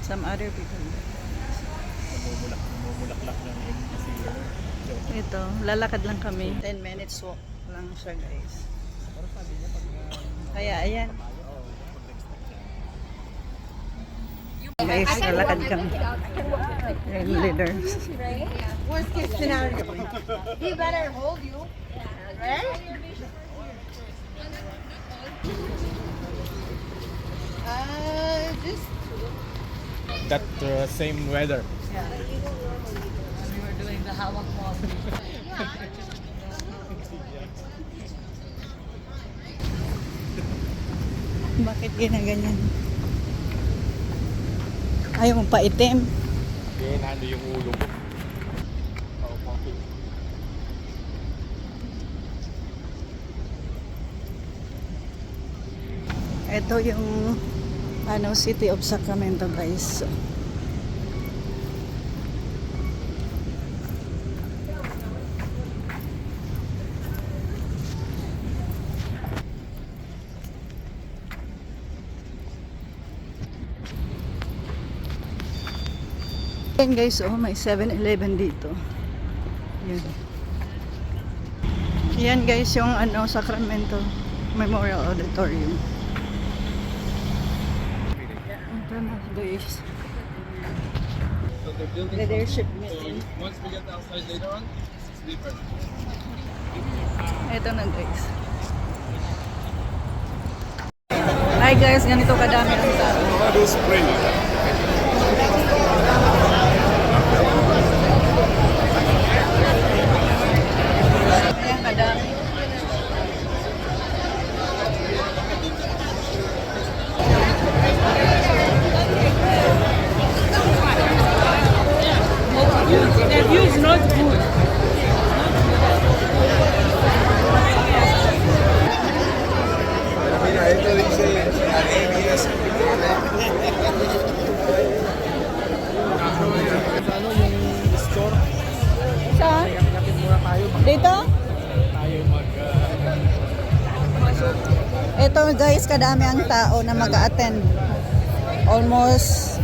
Some other people. Namumulaklak ng kasi Ito, lalakad lang kami. 10 minutes walk lang siya, guys. Kaya, ayan. Guys, lalakad kami. Yung leader. Worst case scenario. He better hold you. Right? Just that same weather. Yeah. We were doing the hawak walk. Bakit ginaganyan? Ayaw mo pa itim. Kaya nando yung ulo mo. Oh, coffee. Ito yung City of Sacramento, guys. Yan guys, may 7-Eleven dito. Yan. Yan guys, yung Sacramento Memorial Auditorium. Ito na guys. Leadership meeting. Once we get outside later on, sleeper. Ito na guys. Hi guys, ganito kadami ang tao. Ayan kadami. the view is not good. Mira, esto dice ABS. Ano yung store? Saan? Yakit muna tayo. Dito? Tayo Ito guys, kadami ang tao na mag-attend. Almost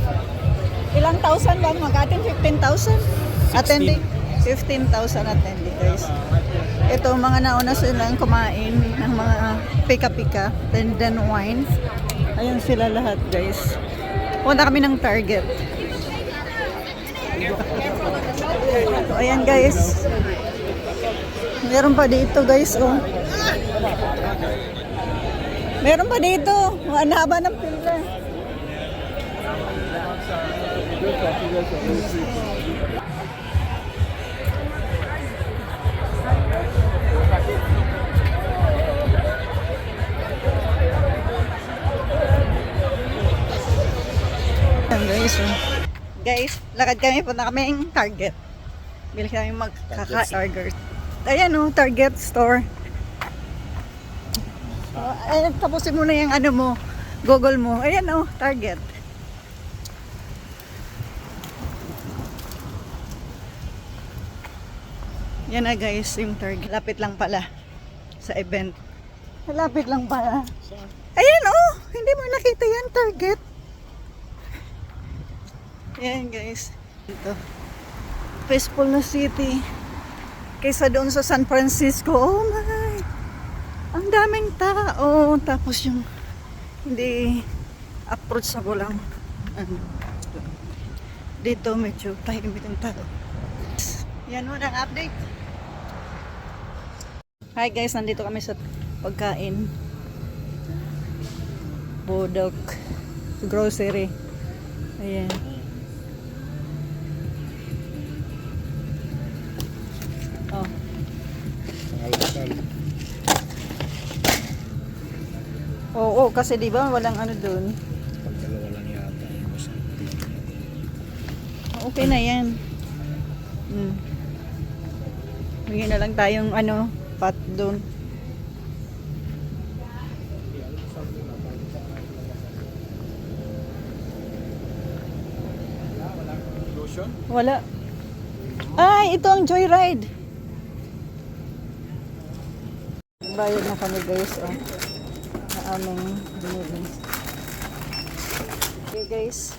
ilang thousand lang mag-attend? 15,000? Attending? 15,000 attending guys. Ito mga nauna silang kumain ng mga pika-pika, then wine. Ayun sila lahat guys. Punta kami ng Target. So, ayan guys. Meron pa dito guys, oh. Meron pa dito. Ang haba ng pila. Ayan guys, oh. Guys, lakad kami, punta kaming Target. Bili kami magkaka-burger. Ayan oh, Target store. Ayan, tapusin mo na yung mo, Google mo. Ayan oh, Target. Yan na guys, yung Target. Lapit lang pala sa event. Lapit lang pala. Ayan oh, hindi mo nakita yan, Target. Ayan guys. Ito. Peaceful na city. Kaysa doon sa San Francisco. Oh my. Ang daming tao. Tapos yung hindi approachable lang. Dito medyo tahimik ang tao. Yan mo ang update. Hi guys, nandito kami sa pagkain. Bodok grocery. Ayan. Oh. Oo, kasi di ba walang doon. Pagdalawa lang yata. Okay na yan. Bigyan na lang tayong pot doon. Wala. Ay, ito ang Joyride. Bayad na kami guys, oh. Na aming binili. guys.